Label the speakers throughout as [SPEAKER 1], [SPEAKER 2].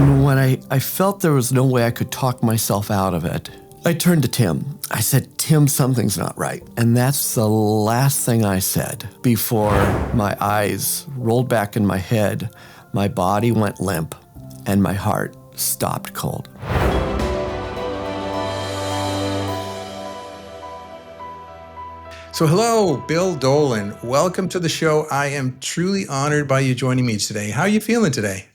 [SPEAKER 1] And when I felt there was no way I could talk myself out of it, I turned to Tim. I said, Tim, something's not right. And that's the last thing I said before my eyes rolled back in my head, my body went limp, and my heart stopped cold.
[SPEAKER 2] So hello, Bill Dolan. Welcome to the show. I am truly honored by you joining me today. How are you feeling today?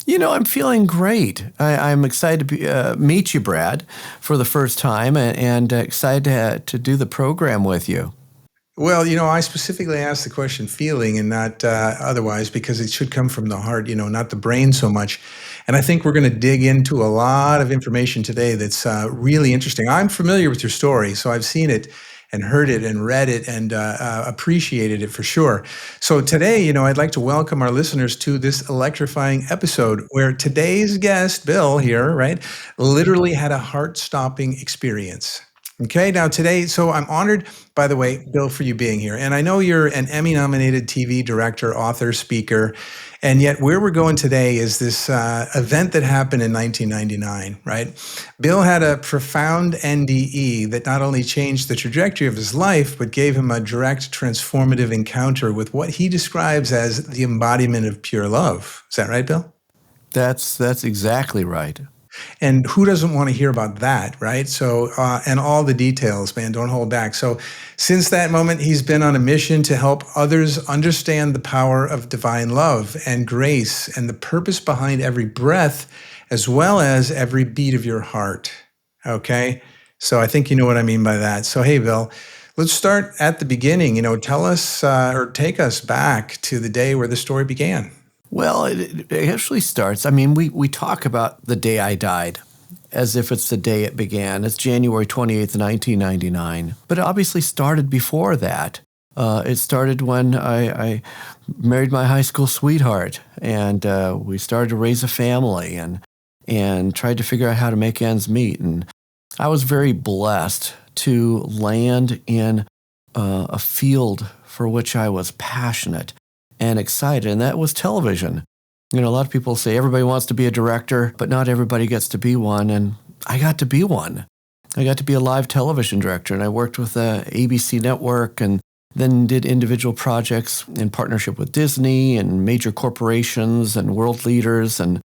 [SPEAKER 1] You know, I'm feeling great. I'm excited to meet you, Brad, for the first time, and excited to do the program with you.
[SPEAKER 2] Well, I specifically asked the question feeling and not otherwise because it should come from the heart, not the brain so much. And I think we're going to dig into a lot of information today that's really interesting. I'm familiar with your story, so I've seen it and heard it and read it and appreciated it for sure. So today, I'd like to welcome our listeners to this electrifying episode where today's guest, Bill here, right, literally had a heart-stopping experience. Okay, now today, so I'm honored, by the way, Bill, for you being here. And I know you're an Emmy-nominated TV director, author, speaker, and yet where we're going today is this event that happened in 1999, right? Bill had a profound NDE that not only changed the trajectory of his life, but gave him a direct transformative encounter with what he describes as the embodiment of pure love. Is that right, Bill?
[SPEAKER 1] That's exactly right.
[SPEAKER 2] And who doesn't want to hear about that, right? So, and all the details, man, don't hold back. So since that moment, he's been on a mission to help others understand the power of divine love and grace and the purpose behind every breath, as well as every beat of your heart, okay? So I think you know what I mean by that. So, hey, Bill, let's start at the beginning. Tell us or take us back to the day where the story began.
[SPEAKER 1] Well, it actually starts, we talk about the day I died as if it's the day it began. It's January 28th, 1999. But it obviously started before that. It started when I married my high school sweetheart, and we started to raise a family and tried to figure out how to make ends meet. And I was very blessed to land in a field for which I was passionate and excited, and that was television. A lot of people say everybody wants to be a director, but not everybody gets to be one, and I got to be one. I got to be a live television director, and I worked with the ABC network and then did individual projects in partnership with Disney and major corporations and world leaders, and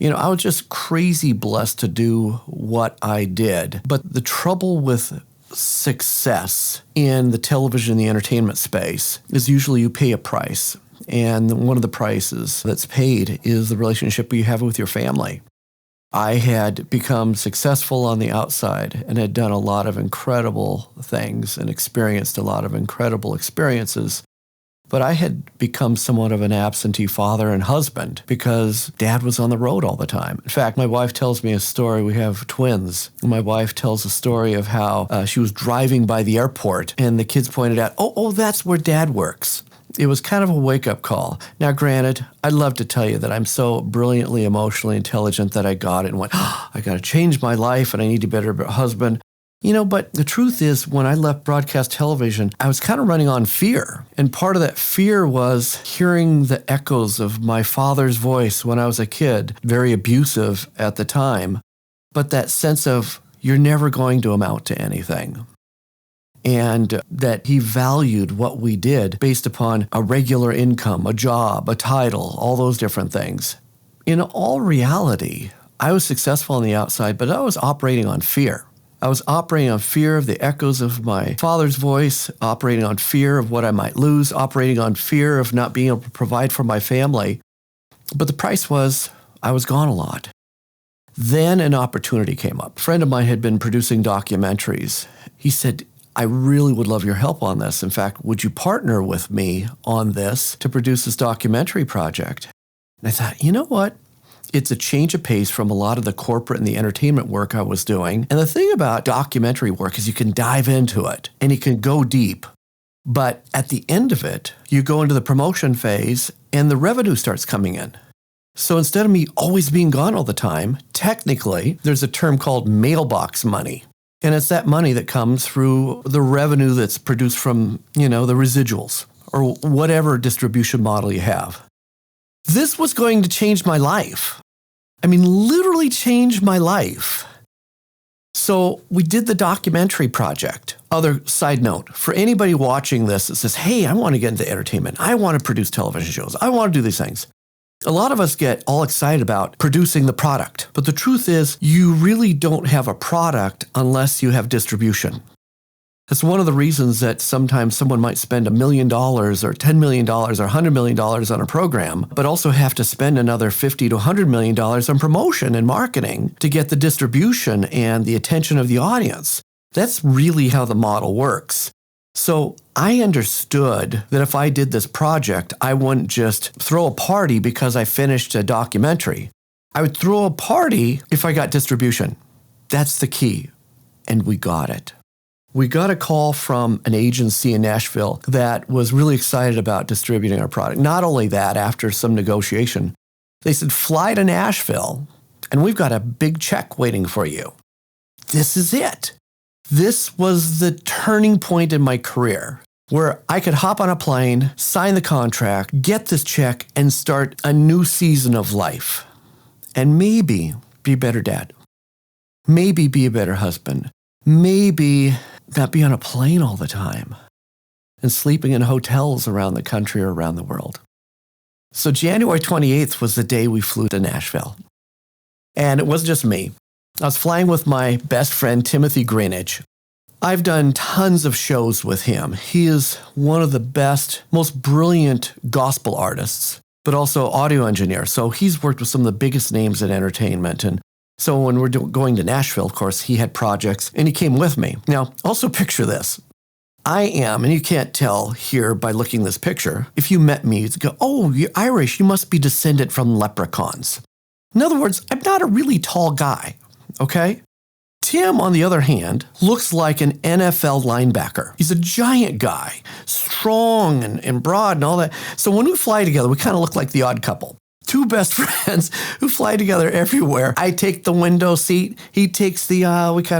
[SPEAKER 1] I was just crazy blessed to do what I did. But the trouble with success in the television, the entertainment space, is usually you pay a price. And one of the prices that's paid is the relationship you have with your family. I had become successful on the outside and had done a lot of incredible things and experienced a lot of incredible experiences. But I had become somewhat of an absentee father and husband because Dad was on the road all the time. In fact, my wife tells me a story. We have twins. My wife tells a story of how she was driving by the airport and the kids pointed out, oh, that's where Dad works. It was kind of a wake-up call. Now, granted, I'd love to tell you that I'm so brilliantly emotionally intelligent that I got it and went, I got to change my life and I need to be a better husband. But the truth is, when I left broadcast television, I was kind of running on fear. And part of that fear was hearing the echoes of my father's voice when I was a kid, very abusive at the time. But that sense of, you're never going to amount to anything. And that he valued what we did based upon a regular income, a job, a title, all those different things. In all reality, I was successful on the outside, but I was operating on fear. I was operating on fear of the echoes of my father's voice, operating on fear of what I might lose, operating on fear of not being able to provide for my family. But the price was I was gone a lot. Then an opportunity came up. A friend of mine had been producing documentaries. He said, I really would love your help on this. In fact, would you partner with me on this to produce this documentary project? And I thought, you know what? It's a change of pace from a lot of the corporate and the entertainment work I was doing. And the thing about documentary work is you can dive into it and you can go deep. But at the end of it, you go into the promotion phase and the revenue starts coming in. So instead of me always being gone all the time, technically, there's a term called mailbox money. And it's that money that comes through the revenue that's produced from, the residuals or whatever distribution model you have. This was going to change my life. I mean, literally changed my life. So we did the documentary project. Other side note, for anybody watching this that says, hey, I want to get into entertainment. I want to produce television shows. I want to do these things. A lot of us get all excited about producing the product. But the truth is, you really don't have a product unless you have distribution. That's one of the reasons that sometimes someone might spend $1 million or $10 million or $100 million on a program, but also have to spend another $50 to $100 million on promotion and marketing to get the distribution and the attention of the audience. That's really how the model works. So I understood that if I did this project, I wouldn't just throw a party because I finished a documentary. I would throw a party if I got distribution. That's the key. And we got it. We got a call from an agency in Nashville that was really excited about distributing our product. Not only that, after some negotiation, they said, fly to Nashville, and we've got a big check waiting for you. This is it. This was the turning point in my career where I could hop on a plane, sign the contract, get this check, and start a new season of life. And maybe be a better dad. Maybe be a better husband. Maybe not be on a plane all the time and sleeping in hotels around the country or around the world. So January 28th was the day we flew to Nashville. And it wasn't just me. I was flying with my best friend, Timothy Greenidge. I've done tons of shows with him. He is one of the best, most brilliant gospel artists, but also audio engineer. So he's worked with some of the biggest names in entertainment. And so when we're going to Nashville, of course, he had projects and he came with me. Now, also picture this. I am, and you can't tell here by looking at this picture, if you met me, you'd go, oh, you're Irish, you must be descended from leprechauns. In other words, I'm not a really tall guy, okay? Tim, on the other hand, looks like an NFL linebacker. He's a giant guy, strong and broad and all that. So when we fly together, we kind of look like the odd couple. Two best friends who fly together everywhere. I take the window seat. He takes the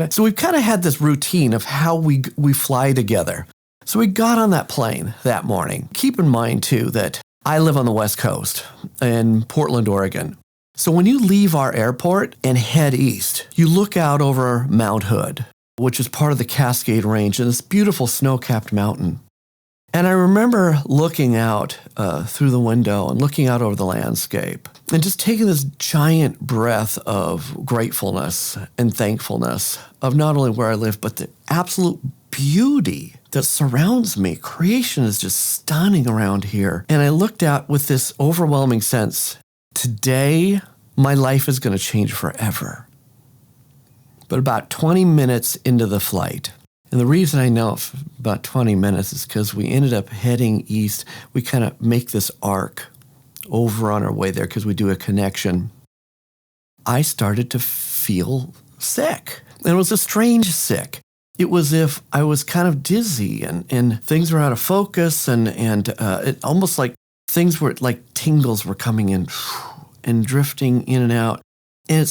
[SPEAKER 1] So we've kind of had this routine of how we fly together. So we got on that plane that morning. Keep in mind, too, that I live on the West Coast in Portland, Oregon. So when you leave our airport and head east, you look out over Mount Hood, which is part of the Cascade Range, and this beautiful snow-capped mountain. And I remember looking out through the window and looking out over the landscape and just taking this giant breath of gratefulness and thankfulness of not only where I live, but the absolute beauty that surrounds me. Creation is just stunning around here. And I looked out with this overwhelming sense, today my life is going to change forever. But about 20 minutes into the flight, and the reason I know about 20 minutes is because we ended up heading east. We kind of make this arc over on our way there because we do a connection. I started to feel sick. And it was a strange sick. It was as if I was kind of dizzy and things were out of focus and it almost like things were like tingles were coming in and drifting in and out. And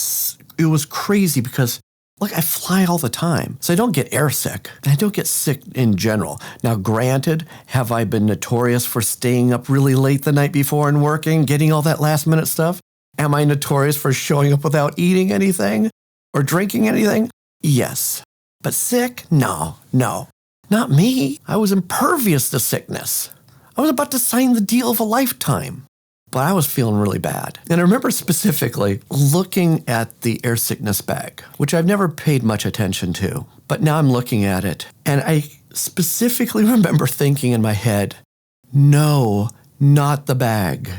[SPEAKER 1] it was crazy because look, I fly all the time, so I don't get airsick. I don't get sick in general. Now, granted, have I been notorious for staying up really late the night before and working, getting all that last-minute stuff? Am I notorious for showing up without eating anything or drinking anything? Yes. But sick? No. Not me. I was impervious to sickness. I was about to sign the deal of a lifetime. But I was feeling really bad. And I remember specifically looking at the air sickness bag, which I've never paid much attention to. But now I'm looking at it. And I specifically remember thinking in my head, no, not the bag.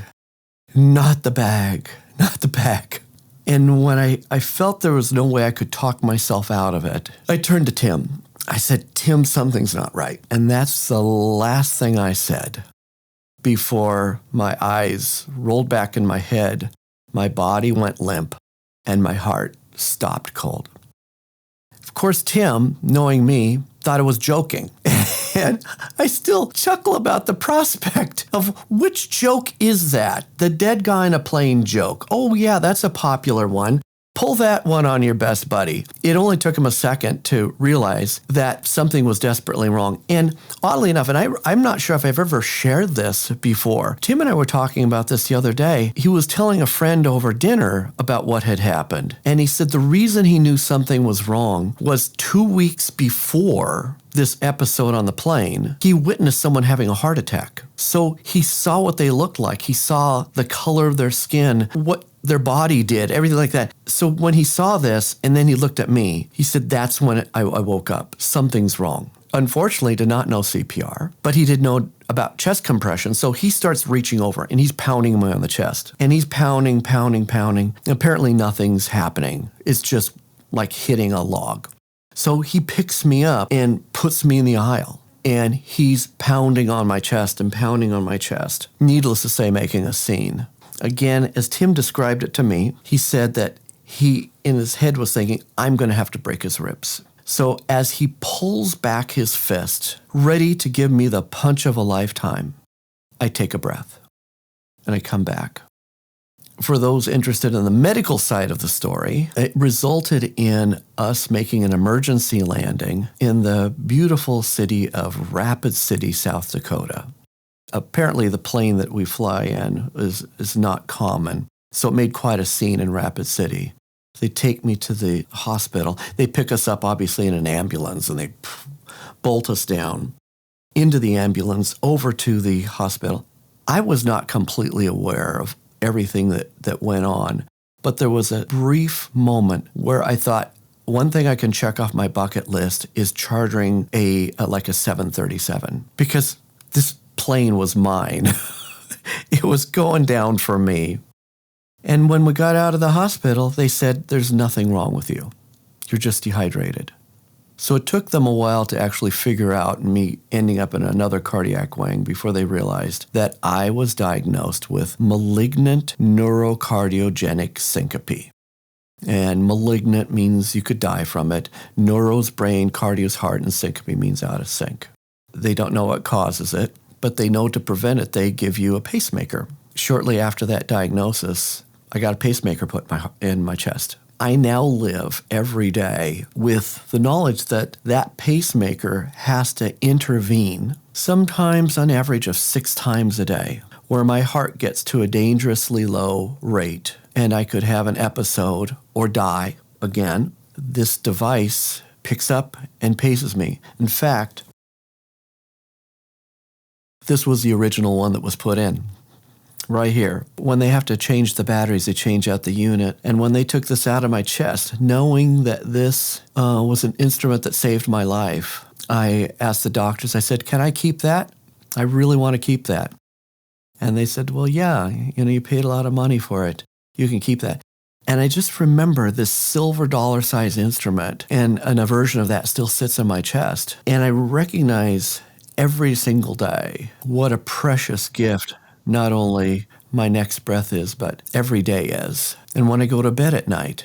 [SPEAKER 1] Not the bag. Not the bag. And when I felt there was no way I could talk myself out of it, I turned to Tim. I said, Tim, something's not right. And that's the last thing I said. Before my eyes rolled back in my head, my body went limp, and my heart stopped cold. Of course, Tim, knowing me, thought I was joking. And I still chuckle about the prospect of which joke is that? The dead guy in a plane joke. Oh, yeah, that's a popular one. pull that one on your best buddy. It only took him a second to realize that something was desperately wrong. And oddly enough, and I'm not sure if I've ever shared this before, Tim and I were talking about this the other day. He was telling a friend over dinner about what had happened. And he said the reason he knew something was wrong was 2 weeks before this episode on the plane, he witnessed someone having a heart attack. So he saw what they looked like. He saw the color of their skin, what their body did, everything like that. So when he saw this and then he looked at me, he said, that's when I woke up. Something's wrong. Unfortunately, did not know CPR, but he did know about chest compression. So he starts reaching over and he's pounding me on the chest. And he's pounding. Apparently nothing's happening. It's just like hitting a log. So he picks me up and puts me in the aisle. And he's pounding on my chest and pounding on my chest. Needless to say, making a scene. Again, as Tim described it to me, he said that he, in his head, was thinking, I'm going to have to break his ribs. So as he pulls back his fist, ready to give me the punch of a lifetime, I take a breath and I come back. For those interested in the medical side of the story, it resulted in us making an emergency landing in the beautiful city of Rapid City, South Dakota. Apparently, the plane that we fly in is not common, so it made quite a scene in Rapid City. They take me to the hospital. They pick us up, obviously, in an ambulance, and they bolt us down into the ambulance over to the hospital. I was not completely aware of everything that went on, but there was a brief moment where I thought, one thing I can check off my bucket list is chartering a 737, because this plane was mine. It was going down for me. And when we got out of the hospital, they said, there's nothing wrong with you. You're just dehydrated. So it took them a while to actually figure out me ending up in another cardiac wing before they realized that I was diagnosed with malignant neurocardiogenic syncope. And malignant means you could die from it. Neuro's brain, cardio's heart, and syncope means out of sync. They don't know what causes it, but they know to prevent it, they give you a pacemaker. Shortly after that diagnosis, I got a pacemaker put in my chest. I now live every day with the knowledge that that pacemaker has to intervene, sometimes on average of 6 times a day, where my heart gets to a dangerously low rate and I could have an episode or die again. This device picks up and paces me. In fact, this was the original one that was put in. Right here. When they have to change the batteries, they change out the unit. And when they took this out of my chest, knowing that this was an instrument that saved my life, I asked the doctors, I said, can I keep that? I really want to keep that. And they said, well, yeah, you paid a lot of money for it. You can keep that. And I just remember this silver dollar-sized instrument, and a version of that still sits in my chest. And I recognize every single day what a precious gift not only my next breath is, but every day is. And when I go to bed at night,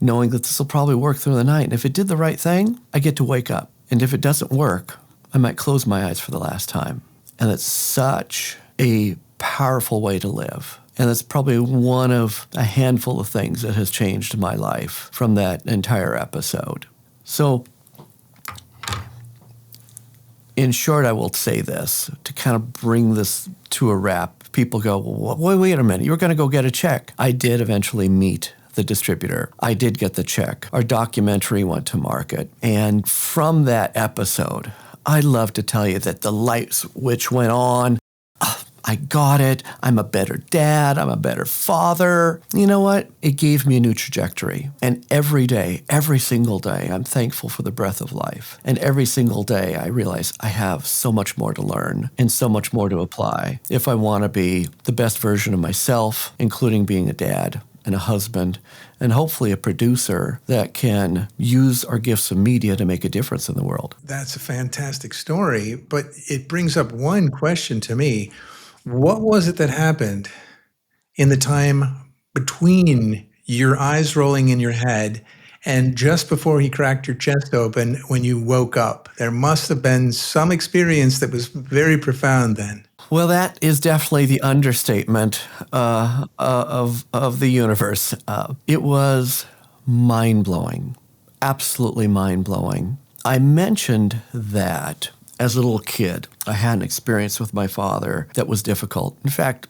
[SPEAKER 1] knowing that this will probably work through the night, and if it did the right thing, I get to wake up. And if it doesn't work, I might close my eyes for the last time. And it's such a powerful way to live. And it's probably one of a handful of things that has changed my life from that entire episode. So, in short, I will say this, to kind of bring this to a wrap. People go, well, wait a minute, you were going to go get a check. I did eventually meet the distributor. I did get the check. Our documentary went to market. And from that episode, I'd love to tell you that the light switch went on. I got it. I'm a better dad. I'm a better father. You know what? It gave me a new trajectory. And every day, every single day, I'm thankful for the breath of life. And every single day, I realize I have so much more to learn and so much more to apply if I want to be the best version of myself, including being a dad and a husband, and hopefully a producer that can use our gifts of media to make a difference in the world.
[SPEAKER 2] That's a fantastic story, but it brings up one question to me. What was it that happened in the time between your eyes rolling in your head and just before he cracked your chest open when you woke up? There must have been some experience that was very profound then.
[SPEAKER 1] Well, that is definitely the understatement of the universe. It was mind-blowing, absolutely mind-blowing. I mentioned that as a little kid, I had an experience with my father that was difficult. In fact,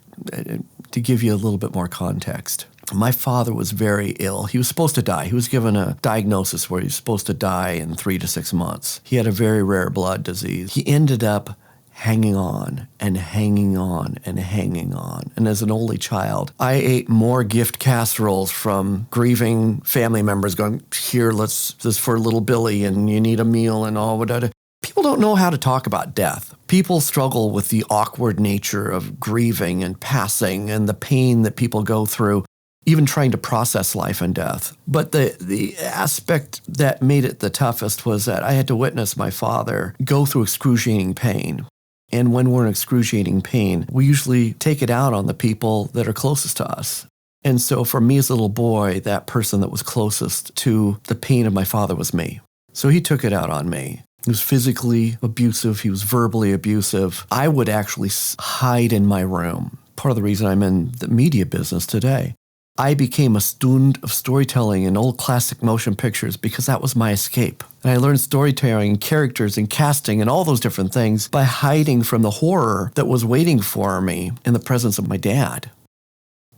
[SPEAKER 1] to give you a little bit more context, my father was very ill. He was supposed to die. He was given a diagnosis where he was supposed to die in 3 to 6 months. He had a very rare blood disease. He ended up hanging on and hanging on and hanging on. And as an only child, I ate more gift casseroles from grieving family members going, here, this is for little Billy and you need a meal and all whatever. People don't know how to talk about death. People struggle with the awkward nature of grieving and passing and the pain that people go through, even trying to process life and death. But the aspect that made it the toughest was that I had to witness my father go through excruciating pain. And when we're in excruciating pain, we usually take it out on the people that are closest to us. And so for me as a little boy, that person that was closest to the pain of my father was me. So he took it out on me. He was physically abusive. He was verbally abusive. I would actually hide in my room. Part of the reason I'm in the media business today. I became a student of storytelling in old classic motion pictures because that was my escape. And I learned storytelling, characters, and casting, and all those different things by hiding from the horror that was waiting for me in the presence of my dad.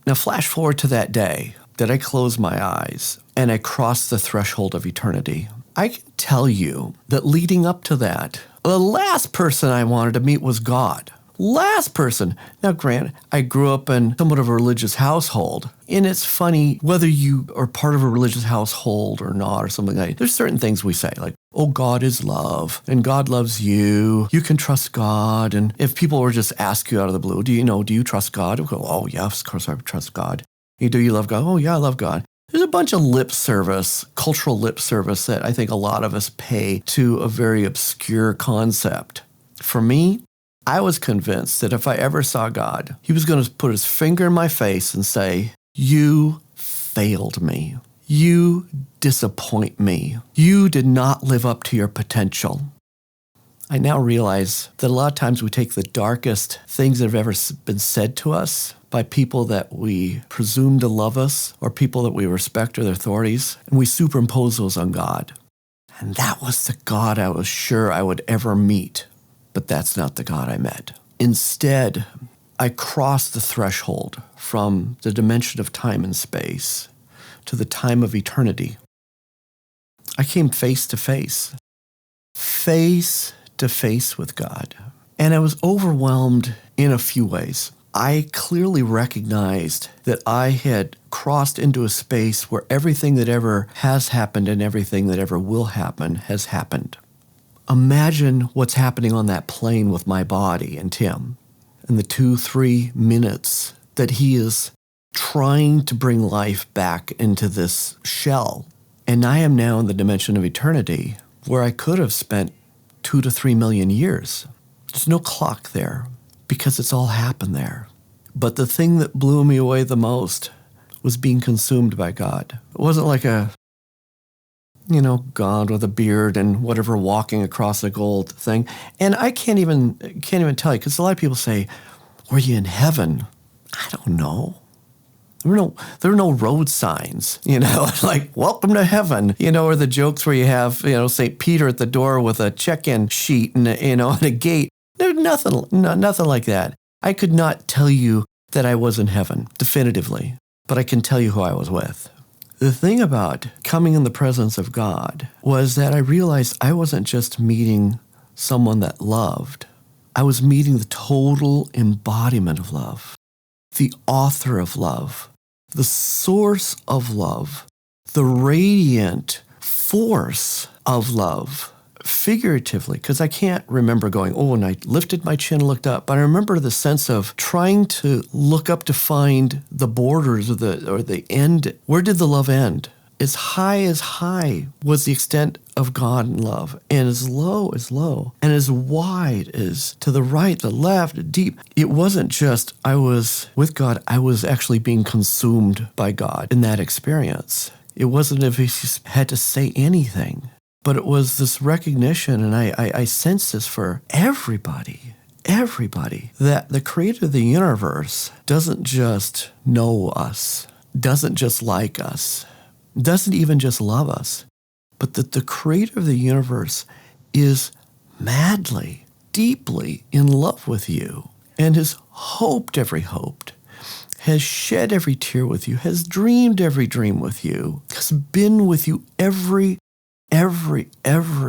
[SPEAKER 1] Now, flash forward to that day that I closed my eyes and I crossed the threshold of eternity. I can tell you that leading up to that, the last person I wanted to meet was God. Last person. Now, granted, I grew up in somewhat of a religious household, and it's funny whether you are part of a religious household or not or something like that. There's certain things we say, like, oh, God is love, and God loves you. You can trust God. And if people were just ask you out of the blue, do you trust God? We'll go, oh, yes, of course I trust God. Do you love God? Oh, yeah, I love God. There's a bunch of lip service, cultural lip service that I think a lot of us pay to a very obscure concept. For me, I was convinced that if I ever saw God, he was going to put his finger in my face and say, you failed me. You disappoint me. You did not live up to your potential. I now realize that a lot of times we take the darkest things that have ever been said to us by people that we presume to love us or people that we respect or their authorities, and we superimpose those on God. And that was the God I was sure I would ever meet. But that's not the God I met. Instead, I crossed the threshold from the dimension of time and space to the time of eternity. I came face to face with God. And I was overwhelmed in a few ways. I clearly recognized that I had crossed into a space where everything that ever has happened and everything that ever will happen has happened. Imagine what's happening on that plane with my body and Tim in the 2-3 minutes that he is trying to bring life back into this shell. And I am now in the dimension of eternity where I could have spent 2 to 3 million years. There's no clock there because it's all happened there. But the thing that blew me away the most was being consumed by God. It wasn't like God with a beard and whatever walking across a gold thing. And I can't even tell you, because a lot of people say, were you in heaven? I don't know. There were no road signs, like, welcome to heaven, or the jokes where you have, St. Peter at the door with a check-in sheet and, and a gate. There's nothing like that. I could not tell you that I was in heaven, definitively, but I can tell you who I was with. The thing about coming in the presence of God was that I realized I wasn't just meeting someone that loved. I was meeting the total embodiment of love, the author of love, the source of love, the radiant force of love, figuratively, because I can't remember going, oh, and I lifted my chin and looked up, but I remember the sense of trying to look up to find the borders or the end. Where did the love end? As high was the extent of God and love, and as low as low, and as wide as to the right, the left, deep. It wasn't just I was with God, I was actually being consumed by God in that experience. It wasn't as if he had to say anything. But it was this recognition, and I sense this for everybody, that the creator of the universe doesn't just know us, doesn't just like us, doesn't even just love us, but that the creator of the universe is madly, deeply in love with you and has hoped every hope, has shed every tear with you, has dreamed every dream with you, has been with you every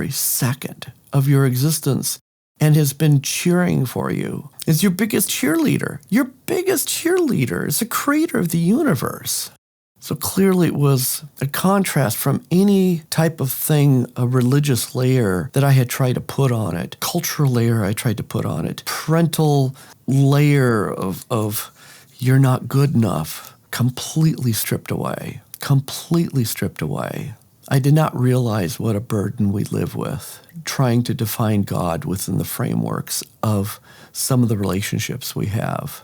[SPEAKER 1] second of your existence, and has been cheering for you, is your biggest cheerleader. Your biggest cheerleader is the creator of the universe. So clearly it was a contrast from any type of thing, a religious layer that I had tried to put on it, cultural layer I tried to put on it, parental layer of you're not good enough, completely stripped away, completely stripped away. I did not realize what a burden we live with, trying to define God within the frameworks of some of the relationships we have,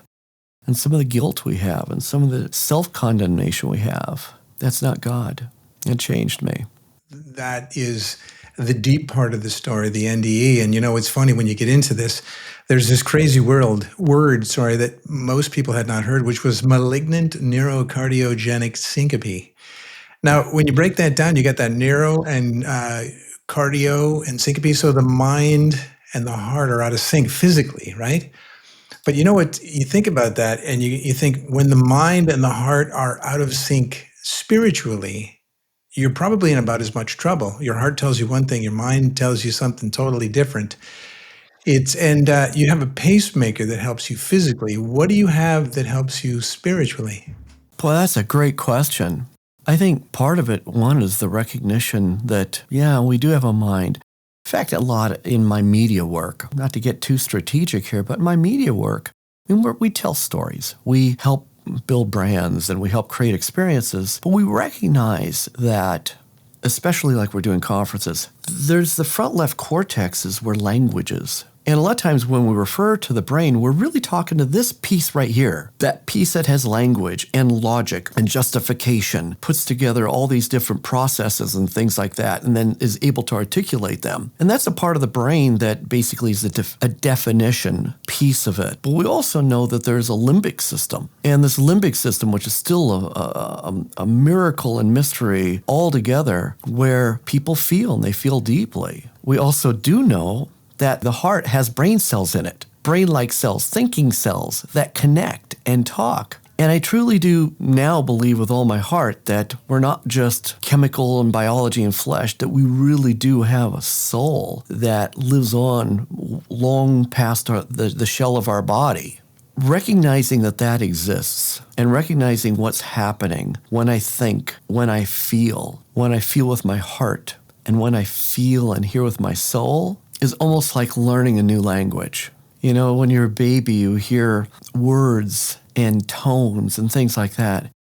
[SPEAKER 1] and some of the guilt we have, and some of the self-condemnation we have. That's not God. It changed me.
[SPEAKER 2] That is the deep part of the story, the NDE. And it's funny when you get into this, there's this crazy word, that most people had not heard, which was malignant neurocardiogenic syncope. Now, when you break that down, you got that neuro and cardio and syncope. So the mind and the heart are out of sync physically, right? But you know what? You think about that and you think when the mind and the heart are out of sync spiritually, you're probably in about as much trouble. Your heart tells you one thing, your mind tells you something totally different. You have a pacemaker that helps you physically. What do you have that helps you spiritually?
[SPEAKER 1] Boy, that's a great question. I think part of it, one, is the recognition that, we do have a mind. In fact, a lot in my media work, not to get too strategic here, but my media work, we tell stories. We help build brands and we help create experiences, but we recognize that, especially like we're doing conferences, there's the front left cortexes where language is. And a lot of times when we refer to the brain, we're really talking to this piece right here, that piece that has language and logic and justification, puts together all these different processes and things like that, and then is able to articulate them. And that's a part of the brain that basically is a definition piece of it. But we also know that there's a limbic system. And this limbic system, which is still a miracle and mystery altogether, where people feel and they feel deeply. We also do know that the heart has brain cells in it, brain-like cells, thinking cells that connect and talk. And I truly do now believe with all my heart that we're not just chemical and biology and flesh, that we really do have a soul that lives on long past the shell of our body. Recognizing that exists and recognizing what's happening when I think, when I feel with my heart, and when I feel and hear with my soul, is almost like learning a new language. When you're a baby, you hear words and tones and things like that.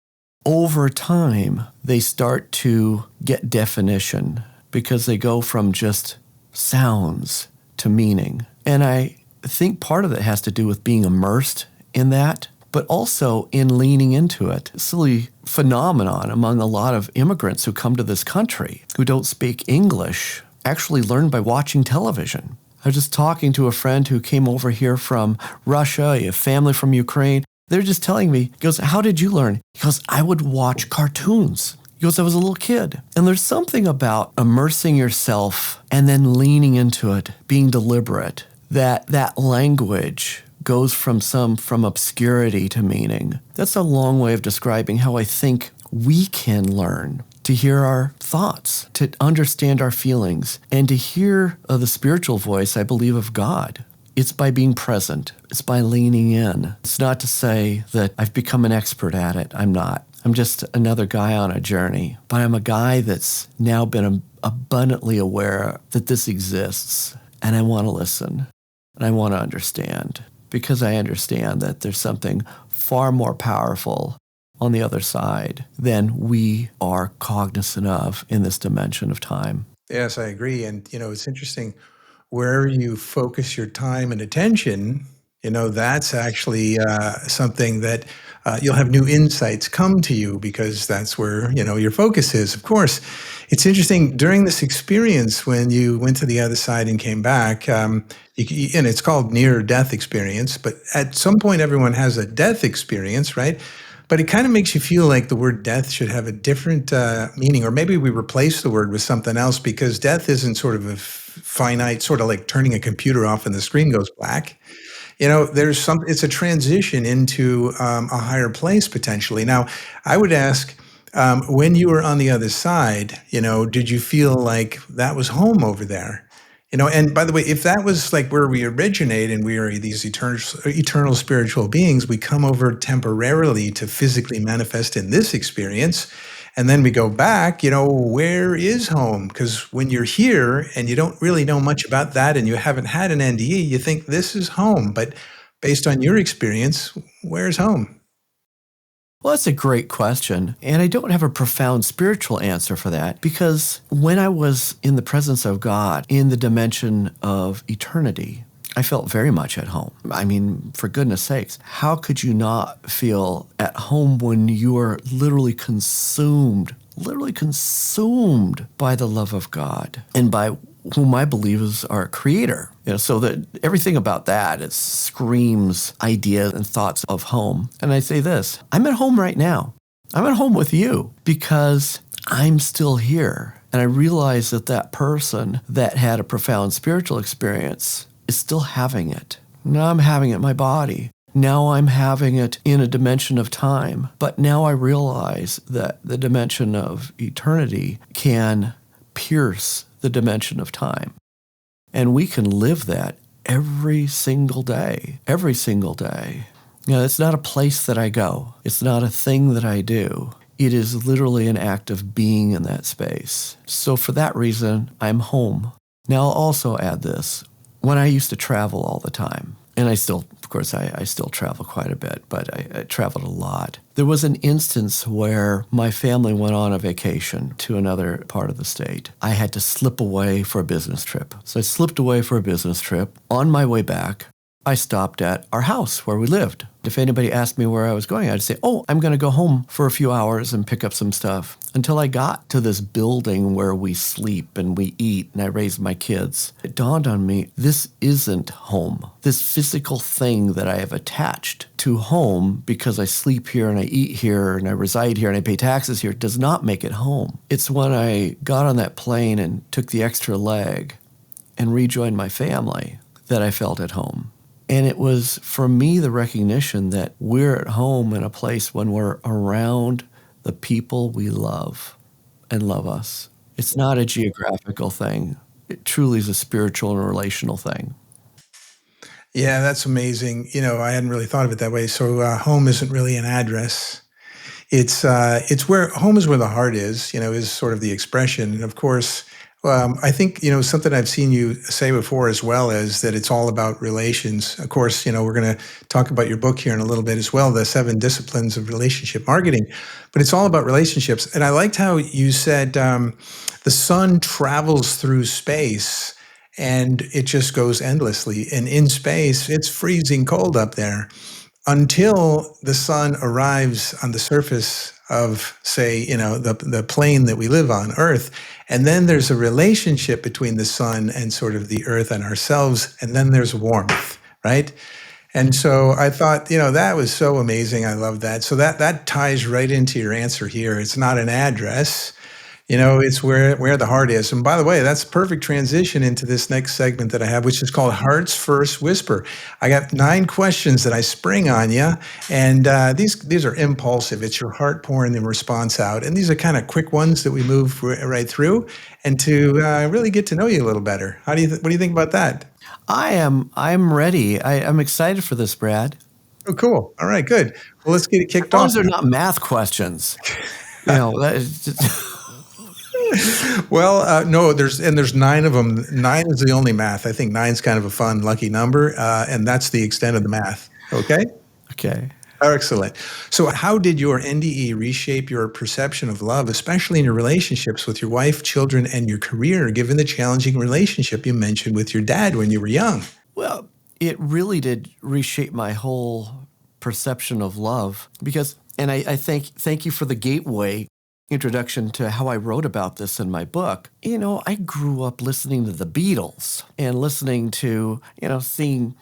[SPEAKER 1] Over time, they start to get definition because they go from just sounds to meaning. And I think part of it has to do with being immersed in that, but also in leaning into it. Silly phenomenon among a lot of immigrants who come to this country who don't speak English, actually learn by watching television. I was just talking to a friend who came over here from Russia, a family from Ukraine. They're just telling me, he goes, how did you learn? He goes, I would watch cartoons. He goes, I was a little kid. And there's something about immersing yourself and then leaning into it, being deliberate, that language goes from obscurity to meaning. That's a long way of describing how I think we can learn to hear our thoughts, to understand our feelings, and to hear the spiritual voice, I believe, of God. It's by being present. It's by leaning in. It's not to say that I've become an expert at it. I'm not. I'm just another guy on a journey. But I'm a guy that's now been abundantly aware that this exists, and I want to listen, and I want to understand, because I understand that there's something far more powerful on the other side than we are cognizant of in this dimension of time.
[SPEAKER 2] Yes, I agree. And, it's interesting where you focus your time and attention, that's actually something that you'll have new insights come to you because that's where, your focus is. Of course, it's interesting during this experience when you went to the other side and came back, and it's called near-death experience, but at some point everyone has a death experience, right? But it kind of makes you feel like the word death should have a different meaning, or maybe we replace the word with something else because death isn't sort of a finite, sort of like turning a computer off and the screen goes black. It's a transition into a higher place potentially. Now, I would ask, when you were on the other side, did you feel like that was home over there? And by the way, if that was like where we originate and we are these eternal spiritual beings, we come over temporarily to physically manifest in this experience. And then we go back, where is home? Because when you're here and you don't really know much about that and you haven't had an NDE, you think this is home. But based on your experience, where's home?
[SPEAKER 1] Well, that's a great question. And I don't have a profound spiritual answer for that because when I was in the presence of God in the dimension of eternity, I felt very much at home. I mean, for goodness sakes, how could you not feel at home when you are literally consumed by the love of God and by whom I believe is our creator? So that everything about that, it screams ideas and thoughts of home. And I say this, I'm at home right now. I'm at home with you because I'm still here. And I realize that that person that had a profound spiritual experience is still having it. Now I'm having it in my body. Now I'm having it in a dimension of time. But now I realize that the dimension of eternity can pierce the dimension of time. And we can live that every single day. It's not a place that I go. It's not a thing that I do. It is literally an act of being in that space. So for that reason, I'm home. Now I'll also add this. When I used to travel all the time, and I still travel quite a bit, but I traveled a lot. There was an instance where my family went on a vacation to another part of the state. I had to slip away for a business trip. So I slipped away for a business trip. On my way back, I stopped at our house where we lived. If anybody asked me where I was going, I'd say, I'm going to go home for a few hours and pick up some stuff. Until I got to this building where we sleep and we eat and I raise my kids. It dawned on me, this isn't home. This physical thing that I have attached to home because I sleep here and I eat here and I reside here and I pay taxes here does not make it home. It's when I got on that plane and took the extra leg and rejoined my family that I felt at home. And it was, for me, the recognition that we're at home in a place when we're around the people we love and love us. It's not a geographical thing. It truly is a spiritual and relational thing.
[SPEAKER 2] Yeah, that's amazing. I hadn't really thought of it that way. So home isn't really an address. It's where home is where the heart is sort of the expression. And of course, I think, something I've seen you say before as well is that it's all about relations. Of course, we're going to talk about your book here in a little bit as well, The 7 Disciplines of Relationship Marketing, but it's all about relationships. And I liked how you said the sun travels through space and it just goes endlessly. And in space, it's freezing cold up there until the sun arrives on the surface of, say, the plane that we live on, Earth. And then there's a relationship between the sun and sort of the Earth and ourselves. And then there's warmth, right? And so I thought, that was so amazing. I love that. So that ties right into your answer here. It's not an address. It's where the heart is. And by the way, that's a perfect transition into this next segment that I have, which is called Heart's First Whisper. I got 9 questions that I spring on you, and these are impulsive. It's your heart pouring the response out. And these are kind of quick ones that we move right through, and to really get to know you a little better. What do you think about that?
[SPEAKER 1] I'm ready. I'm excited for this, Brad.
[SPEAKER 2] Oh, cool. All right, good. Well, let's get it kicked
[SPEAKER 1] off.
[SPEAKER 2] off.
[SPEAKER 1] Those are not math questions. That is just...
[SPEAKER 2] Well, no, there's 9 of them. 9 is the only math. I think 9's kind of a fun, lucky number, and that's the extent of the math. Okay?
[SPEAKER 1] Okay.
[SPEAKER 2] Excellent. So how did your NDE reshape your perception of love, especially in your relationships with your wife, children, and your career, given the challenging relationship you mentioned with your dad when you were young?
[SPEAKER 1] Well, it really did reshape my whole perception of love because, and I thank you for the gateway introduction to how I wrote about this in my book. I grew up listening to the Beatles and listening to, seeing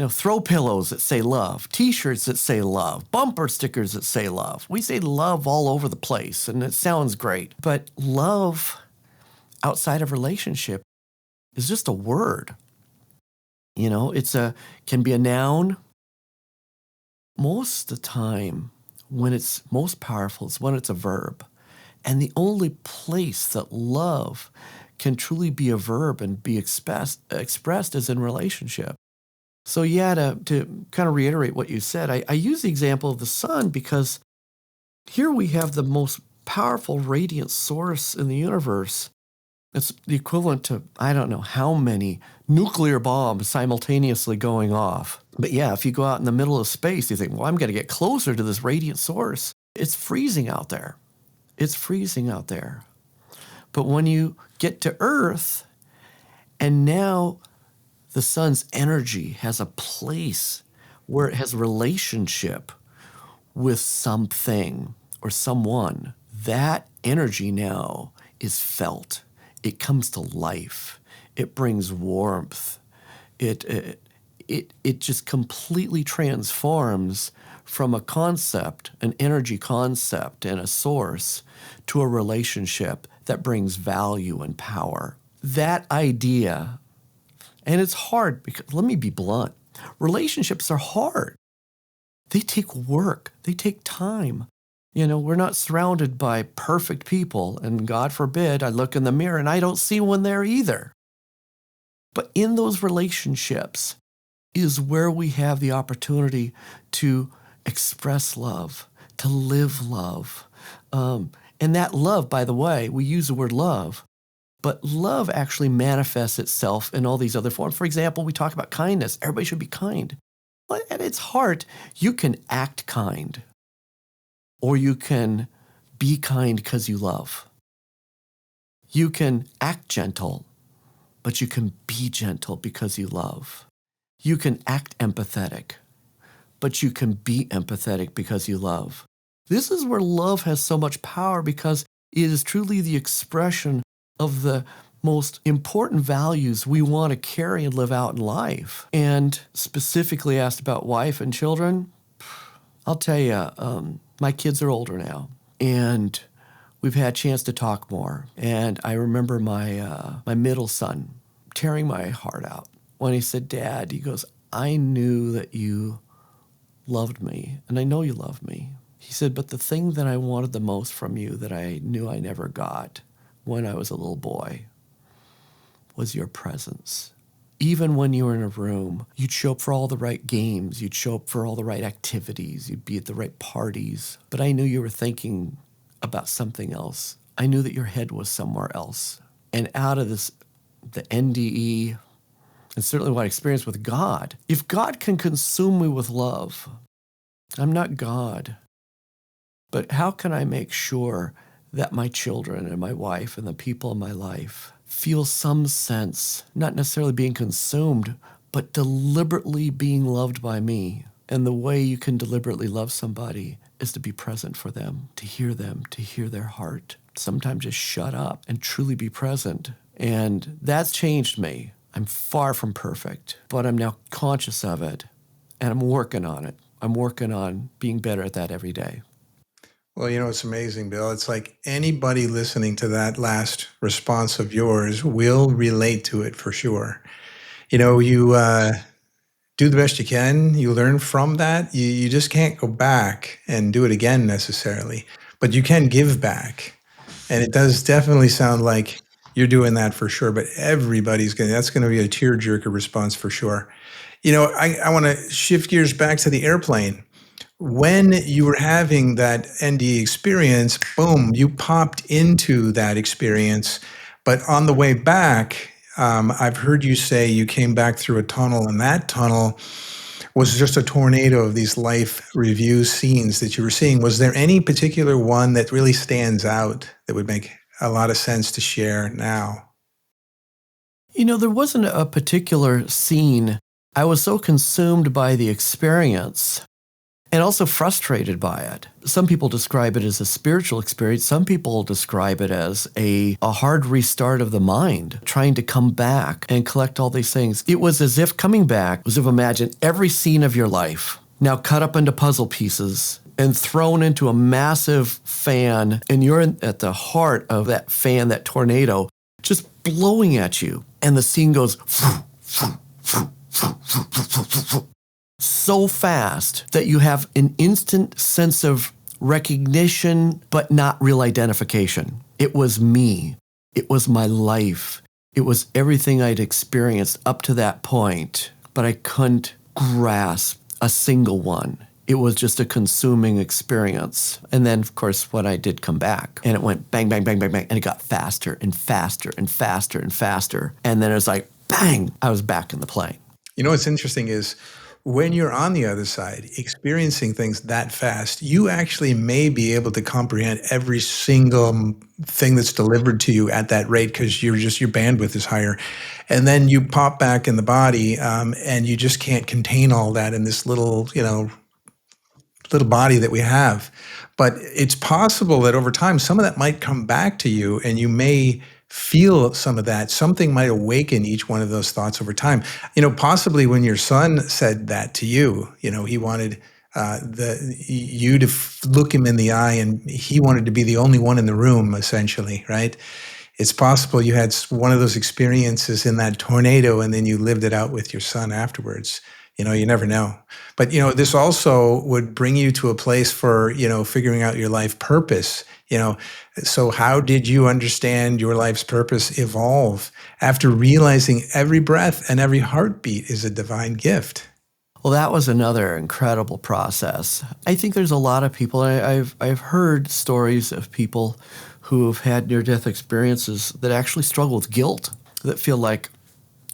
[SPEAKER 1] throw pillows that say love, T-shirts that say love, bumper stickers that say love. We say love all over the place, and it sounds great. But love outside of relationship is just a word. Can be a noun. Most of the time, when it's most powerful, is when it's a verb. And the only place that love can truly be a verb and be expressed is in relationship. So yeah, to kind of reiterate what you said, I use the example of the sun because here we have the most powerful radiant source in the universe. It's the equivalent to, I don't know how many nuclear bombs simultaneously going off. But yeah, if you go out in the middle of space, you think, well, I'm going to get closer to this radiant source. It's freezing out there. It's freezing out there. But when you get to Earth, and now the sun's energy has a place where it has a relationship with something or someone, that energy now is felt. It comes to life. It brings warmth. It just completely transforms from a concept, an energy concept and a source, to a relationship that brings value and power. That idea, and it's hard because, let me be blunt, relationships are hard. They take work. They take time. We're not surrounded by perfect people, and God forbid I look in the mirror and I don't see one there either. But in those relationships is where we have the opportunity to express love, to live love. And that love, by the way, we use the word love, but love actually manifests itself in all these other forms. For example, we talk about kindness. Everybody should be kind. But at its heart, you can act kind, or you can be kind because you love. You can act gentle, but you can be gentle because you love. You can act empathetic, but you can be empathetic because you love. This is where love has so much power, because it is truly the expression of the most important values we want to carry and live out in life. And specifically asked about wife and children, I'll tell you, my kids are older now, and we've had a chance to talk more. And I remember my middle son tearing my heart out when he said, Dad, he goes, I knew that you loved me, and I know you love me. He said, but the thing that I wanted the most from you that I knew I never got when I was a little boy was your presence. Even when you were in a room, you'd show up for all the right games, you'd show up for all the right activities, you'd be at the right parties. But I knew you were thinking about something else. I knew that your head was somewhere else. And out of this, the NDE, and certainly what I experienced with God, if God can consume me with love, I'm not God. But how can I make sure that my children and my wife and the people in my life feel some sense, not necessarily being consumed, but deliberately being loved by me? And the way you can deliberately love somebody is to be present for them, to hear their heart. Sometimes just shut up and truly be present. And that's changed me. I'm far from perfect, but I'm now conscious of it, and I'm working on it. I'm working on being better at that every day.
[SPEAKER 2] Well, it's amazing, Bill. It's like anybody listening to that last response of yours will relate to it for sure. You do the best you can. You learn from that. You just can't go back and do it again necessarily, but you can give back. And it does definitely sound like you're doing that for sure, but that's going to be a tearjerker response for sure. I want to shift gears back to the airplane. When you were having that NDE experience, boom, you popped into that experience. But on the way back, I've heard you say you came back through a tunnel, and that tunnel was just a tornado of these life review scenes that you were seeing. Was there any particular one that really stands out that would make a lot of sense to share now?
[SPEAKER 1] There wasn't a particular scene. I was so consumed by the experience and also frustrated by it. Some people describe it as a spiritual experience. Some people describe it as a hard restart of the mind, trying to come back and collect all these things. It was as if coming back was if imagine every scene of your life now cut up into puzzle pieces and thrown into a massive fan, and you're at the heart of that fan, that tornado, just blowing at you. And the scene goes so fast that you have an instant sense of recognition, but not real identification. It was me. It was my life. It was everything I'd experienced up to that point, but I couldn't grasp a single one. It was just a consuming experience. And then, of course, when I did come back, and it went bang, bang, bang, bang, bang, and it got faster and faster and faster and faster. And then it was like, bang, I was back in the plane.
[SPEAKER 2] You know what's interesting is when you're on the other side, experiencing things that fast, you actually may be able to comprehend every single thing that's delivered to you at that rate because your bandwidth is higher. And then you pop back in the body, and you just can't contain all that in this little body that we have. But it's possible that over time, some of that might come back to you and you may feel some of that. Something might awaken each one of those thoughts over time. Possibly when your son said that to you, he wanted you to look him in the eye, and he wanted to be the only one in the room, essentially, right? It's possible you had one of those experiences in that tornado and then you lived it out with your son afterwards. You never know. But, this also would bring you to a place for, figuring out your life purpose. So how did you understand your life's purpose evolve after realizing every breath and every heartbeat is a divine gift?
[SPEAKER 1] Well, that was another incredible process. I think there's a lot of people, I've heard stories of people who have had near-death experiences that actually struggle with guilt, that feel like,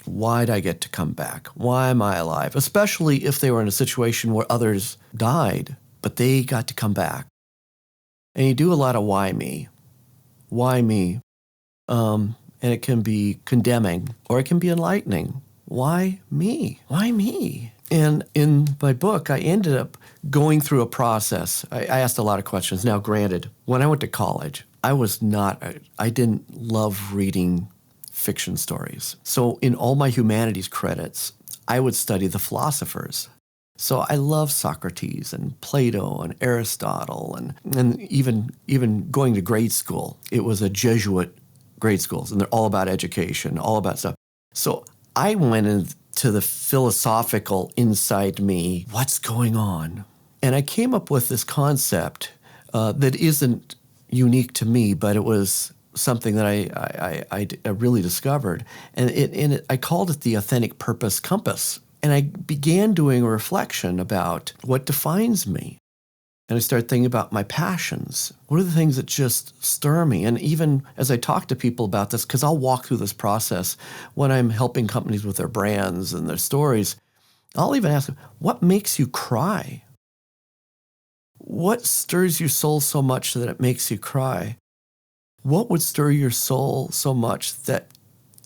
[SPEAKER 1] why'd I get to come back? Why am I alive? Especially if they were in a situation where others died, but they got to come back. And you do a lot of why me? Why me? And it can be condemning or it can be enlightening. Why me? Why me? And in my book, I ended up going through a process. I asked a lot of questions. Now, granted, when I went to college, I didn't love reading fiction stories. So in all my humanities credits, I would study the philosophers. So I love Socrates and Plato and Aristotle and even going to grade school. It was a Jesuit grade schools, and they're all about education, all about stuff. So I went into the philosophical inside me, what's going on? And I came up with this concept that isn't unique to me, but it was something that I really discovered. And I called it the authentic purpose compass. And I began doing a reflection about what defines me. And I started thinking about my passions. What are the things that just stir me? And even as I talk to people about this, because I'll walk through this process when I'm helping companies with their brands and their stories, I'll even ask them, what makes you cry? What stirs your soul so much that it makes you cry? What would stir your soul so much that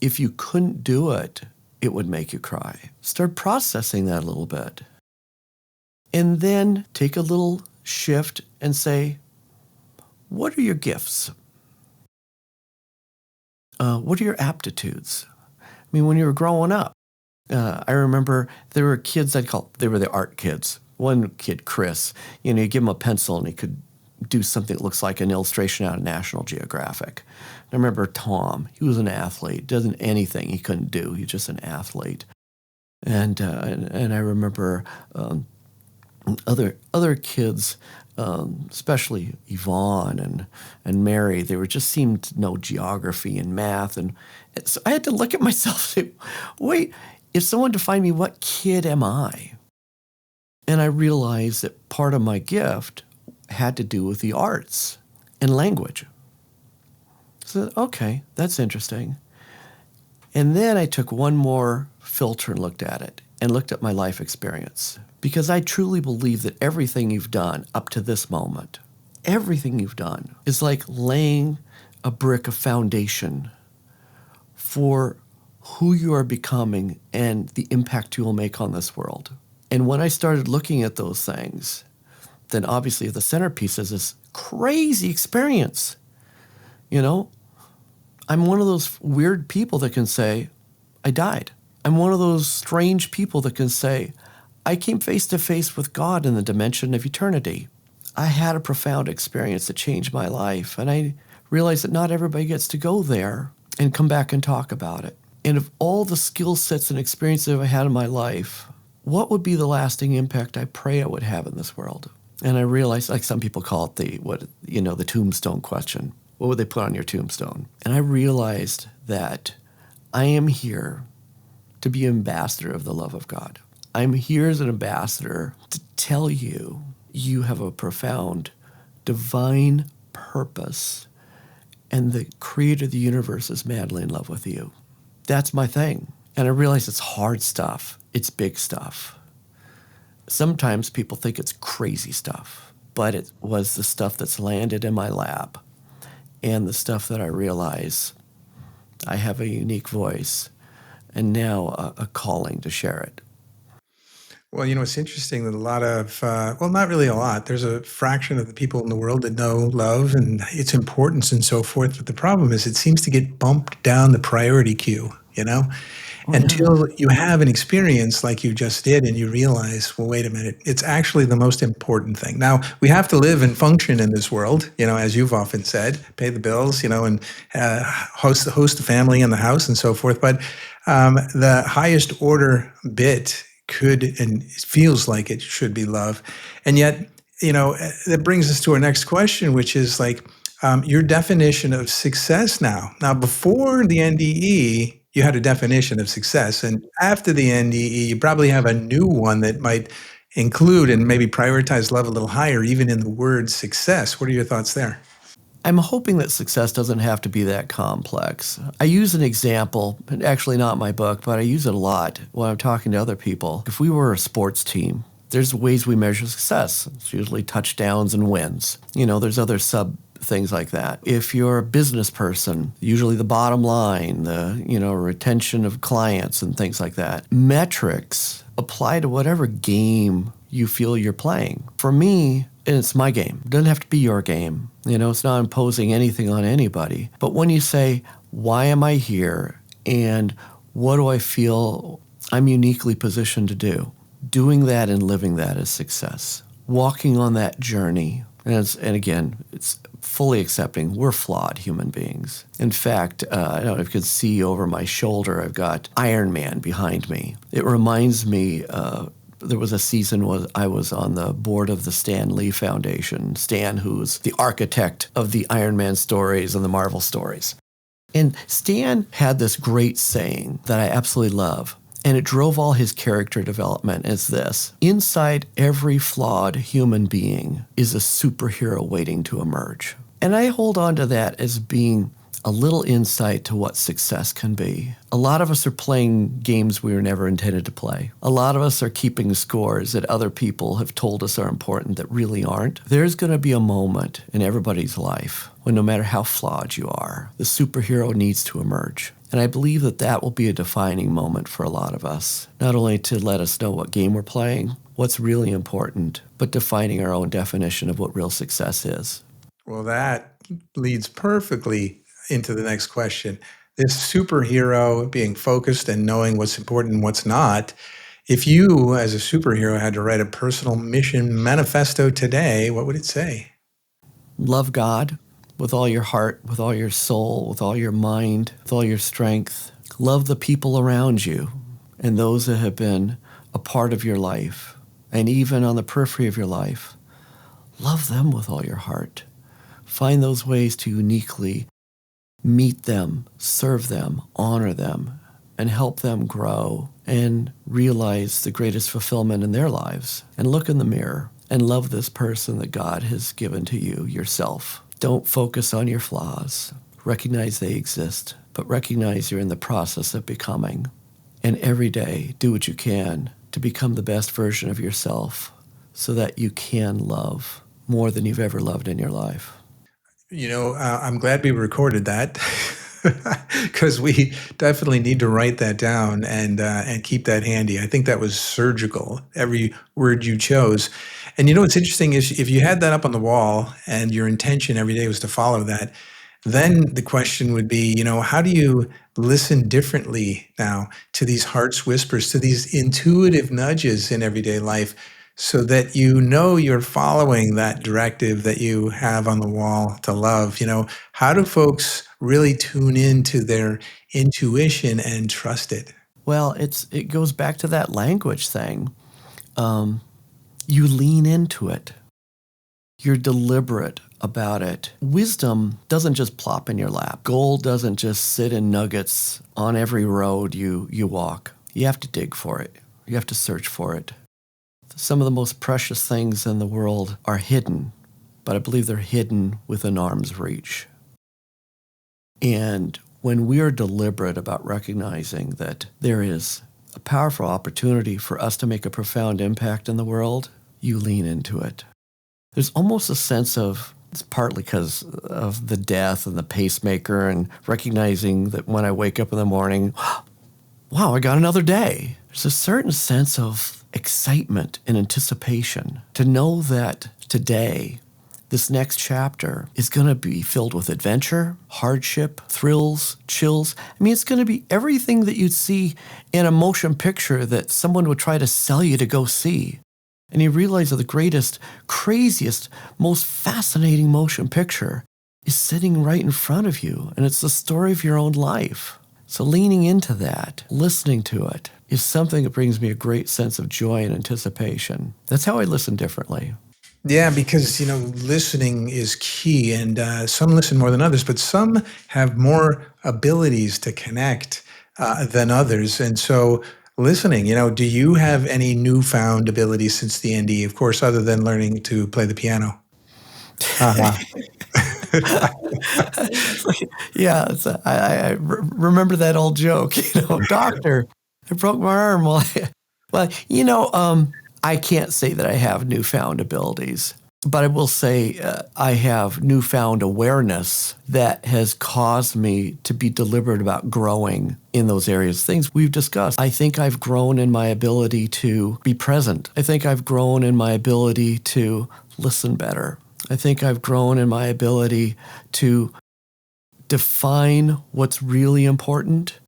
[SPEAKER 1] if you couldn't do it, it would make you cry? Start processing that a little bit. And then take a little shift and say, what are your gifts? What are your aptitudes? I mean, when you were growing up, I remember there were kids they were the art kids. One kid, Chris, you give him a pencil and he could do something that looks like an illustration out of National Geographic. I remember Tom, he was an athlete, doesn't anything he couldn't do, he's just an athlete. And I remember other kids, especially Yvonne and Mary, they just seemed to know geography and math. And so I had to look at myself and say, wait, if someone defined me, what kid am I? And I realized that part of my gift had to do with the arts and language. So, okay, that's interesting. And then I took one more filter and looked at it and looked at my life experience. Because I truly believe that everything you've done up to this moment, everything you've done is like laying a brick of foundation for who you are becoming and the impact you will make on this world. And when I started looking at those things, then obviously the centerpiece is this crazy experience. You know, I'm one of those weird people that can say, I died. I'm one of those strange people that can say, I came face to face with God in the dimension of eternity. I had a profound experience that changed my life, and I realized that not everybody gets to go there and come back and talk about it. And of all the skill sets and experiences I had in my life, what would be the lasting impact I pray I would have in this world? And I realized, like some people call it the tombstone question. What would they put on your tombstone? And I realized that I am here to be ambassador of the love of God. I'm here as an ambassador to tell you you have a profound divine purpose, and the creator of the universe is madly in love with you. That's my thing. And I realize it's hard stuff. It's big stuff. Sometimes people think it's crazy stuff, but it was the stuff that's landed in my lap and the stuff that I realize I have a unique voice and now a calling to share it.
[SPEAKER 2] Well, it's interesting that a lot of, well, not really a lot. There's a fraction of the people in the world that know love and its importance and so forth. But the problem is it seems to get bumped down the priority queue,
[SPEAKER 1] Oh, yeah.
[SPEAKER 2] until you have an experience like you just did and you realize, well, wait a minute, it's actually the most important thing. Now, we have to live and function in this world, as you've often said, pay the bills, and host the family in the house and so forth. But the highest order bit could and it feels like it should be love. And yet, that brings us to our next question, which is like your definition of success now. Now, before the NDE, you had a definition of success. And after the NDE, you probably have a new one that might include and maybe prioritize love a little higher, even in the word success. What are your thoughts there?
[SPEAKER 1] I'm hoping that success doesn't have to be that complex. I use an example, actually not my book, but I use it a lot when I'm talking to other people. If we were a sports team, there's ways we measure success. It's usually touchdowns and wins. There's other sub things like that. If you're a business person, usually the bottom line, the retention of clients and things like that. Metrics apply to whatever game you feel you're playing. For me, it's my game. It doesn't have to be your game. It's not imposing anything on anybody. But when you say, why am I here? And what do I feel I'm uniquely positioned to do? Doing that and living that is success. Walking on that journey. And again, it's fully accepting we're flawed human beings. In fact, I don't know if you can see over my shoulder, I've got Iron Man behind me. It reminds me, there was a season when I was on the board of the Stan Lee Foundation. Stan, who's the architect of the Iron Man stories and the Marvel stories. And Stan had this great saying that I absolutely love. And it drove all his character development. It's this: inside every flawed human being is a superhero waiting to emerge. And I hold on to that as being a little insight to what success can be. A lot of us are playing games we were never intended to play. A lot of us are keeping scores that other people have told us are important that really aren't. There's going to be a moment in everybody's life when no matter how flawed you are, the superhero needs to emerge. And I believe that will be a defining moment for a lot of us, not only to let us know what game we're playing, what's really important, but defining our own definition of what real success is.
[SPEAKER 2] Well, that leads perfectly into the next question. This superhero being focused and knowing what's important and what's not. If you, as a superhero, had to write a personal mission manifesto today, what would it say?
[SPEAKER 1] Love God with all your heart, with all your soul, with all your mind, with all your strength. Love the people around you and those that have been a part of your life, and even on the periphery of your life. Love them with all your heart. Find those ways to uniquely meet them, serve them, honor them, and help them grow and realize the greatest fulfillment in their lives. And look in the mirror and love this person that God has given to you, yourself. Don't focus on your flaws. Recognize they exist, but recognize you're in the process of becoming. And every day, do what you can to become the best version of yourself so that you can love more than you've ever loved in your life.
[SPEAKER 2] I'm glad we recorded that because we definitely need to write that down and keep that handy. I think that was surgical, every word you chose. And you know what's interesting is if you had that up on the wall and your intention every day was to follow that, then the question would be, how do you listen differently now to these heart's whispers, to these intuitive nudges in everyday life, so that you're following that directive that you have on the wall to love? How do folks really tune into their intuition and trust it?
[SPEAKER 1] Well, it goes back to that language thing. You lean into it. You're deliberate about it. Wisdom doesn't just plop in your lap. Gold doesn't just sit in nuggets on every road you walk. You have to dig for it. You have to search for it. Some of the most precious things in the world are hidden, but I believe they're hidden within arm's reach. And when we are deliberate about recognizing that there is a powerful opportunity for us to make a profound impact in the world, you lean into it. There's almost a sense of, it's partly because of the death and the pacemaker and recognizing that when I wake up in the morning, wow, I got another day. There's a certain sense of excitement and anticipation to know that today, this next chapter is going to be filled with adventure, hardship, thrills, chills. I mean, it's going to be everything that you'd see in a motion picture that someone would try to sell you to go see. And you realize that the greatest, craziest, most fascinating motion picture is sitting right in front of you, and it's the story of your own life. So leaning into that, listening to it, is something that brings me a great sense of joy and anticipation. That's how I listen differently.
[SPEAKER 2] Yeah, because listening is key, and some listen more than others, but some have more abilities to connect than others. And so, listening, do you have any newfound abilities since the NDE? Of course, other than learning to play the piano. Uh-huh.
[SPEAKER 1] Yeah, I remember that old joke. Doctor, I broke my arm. I can't say that I have newfound abilities, but I will say I have newfound awareness that has caused me to be deliberate about growing in those areas. Things we've discussed. I think I've grown in my ability to be present. I think I've grown in my ability to listen better. I think I've grown in my ability to define what's really important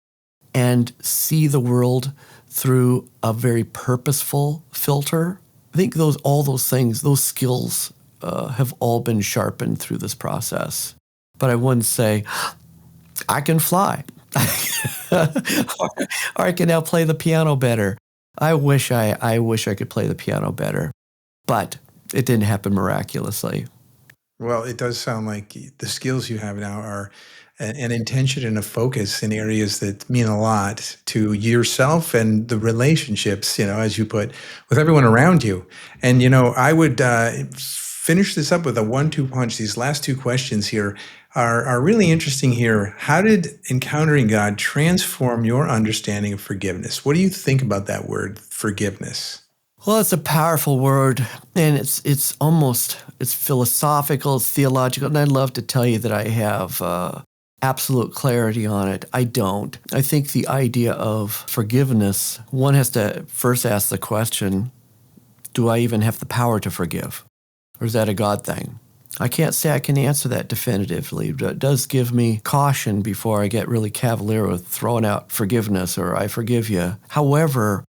[SPEAKER 1] and see the world through a very purposeful filter. I think all those things, those skills have all been sharpened through this process. But I wouldn't say, I can fly. or I can now play the piano better. I wish I could play the piano better. But it didn't happen miraculously.
[SPEAKER 2] Well, it does sound like the skills you have now are an intention and a focus in areas that mean a lot to yourself and the relationships, as you put, with everyone around you. And, I would finish this up with a 1-2 punch. These last two questions here are really interesting here. How did encountering God transform your understanding of forgiveness? What do you think about that word, forgiveness?
[SPEAKER 1] Well, it's a powerful word, and it's philosophical, it's theological, and I'd love to tell you that I have absolute clarity on it. I don't. I think the idea of forgiveness, one has to first ask the question, do I even have the power to forgive? Or is that a God thing? I can't say I can answer that definitively, but it does give me caution before I get really cavalier with throwing out forgiveness or I forgive you. However,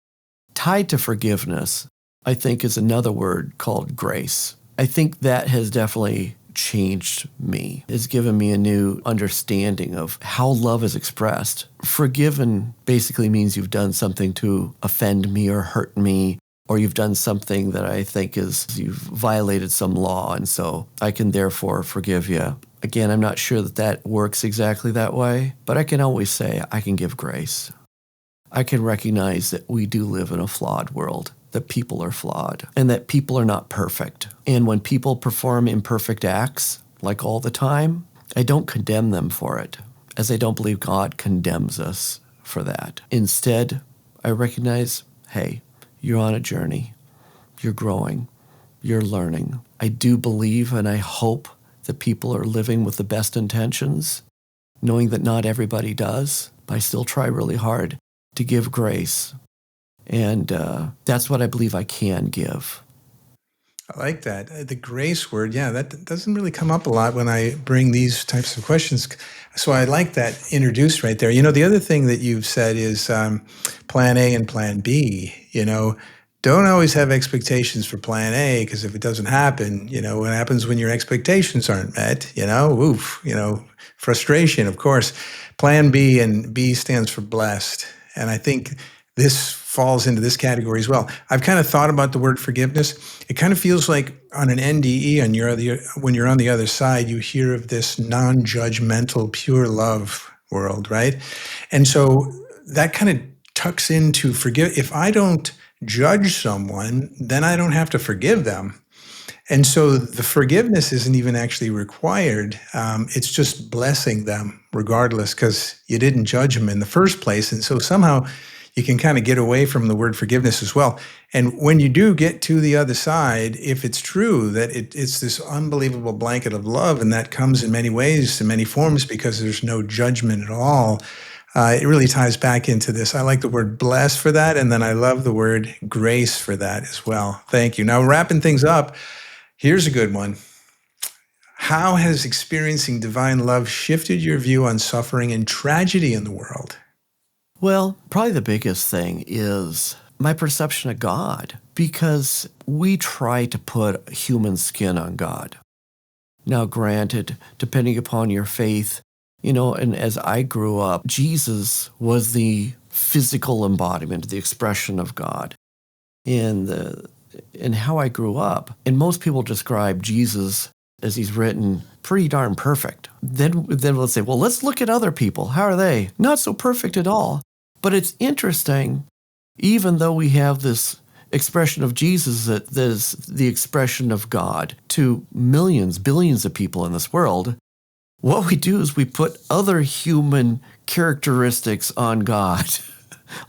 [SPEAKER 1] tied to forgiveness, I think, is another word called grace. I think that has definitely changed me. It's given me a new understanding of how love is expressed. Forgiven basically means you've done something to offend me or hurt me, or you've done something that I think you've violated some law, and so I can therefore forgive you. Again, I'm not sure that works exactly that way, but I can always say I can give grace. I can recognize that we do live in a flawed world, that people are flawed, and that people are not perfect. And when people perform imperfect acts, like all the time, I don't condemn them for it, as I don't believe God condemns us for that. Instead, I recognize, hey, you're on a journey, you're growing, you're learning. I do believe and I hope that people are living with the best intentions, knowing that not everybody does, but I still try really hard to give grace. And that's what I believe I can give.
[SPEAKER 2] I like that. The grace word, yeah, that doesn't really come up a lot when I bring these types of questions. So I like that introduced right there. The other thing that you've said is plan A and plan B. Don't always have expectations for plan A, because if it doesn't happen, what happens when your expectations aren't met? Oof, frustration, of course. Plan B, and B stands for blessed. And I think this falls into this category as well. I've kind of thought about the word forgiveness. It kind of feels like on an NDE, when you're on the other side, you hear of this non-judgmental, pure love world, right? And so that kind of tucks into forgive. If I don't judge someone, then I don't have to forgive them. And so the forgiveness isn't even actually required. It's just blessing them regardless, because you didn't judge them in the first place. And so somehow you can kind of get away from the word forgiveness as well. And when you do get to the other side, if it's true that it's this unbelievable blanket of love, and that comes in many ways, in many forms, because there's no judgment at all, it really ties back into this. I like the word bless for that, and then I love the word grace for that as well. Thank you. Now, wrapping things up, here's a good one. How has experiencing divine love shifted your view on suffering and tragedy in the world?
[SPEAKER 1] Well, probably the biggest thing is my perception of God, because we try to put human skin on God. Now, granted, depending upon your faith, and as I grew up, Jesus was the physical embodiment, the expression of God. In how I grew up, and most people describe Jesus as he's written pretty darn perfect. Then let's say, well, let's look at other people. How are they? Not so perfect at all. But it's interesting, even though we have this expression of Jesus that is the expression of God to millions, billions of people in this world, what we do is we put other human characteristics on God.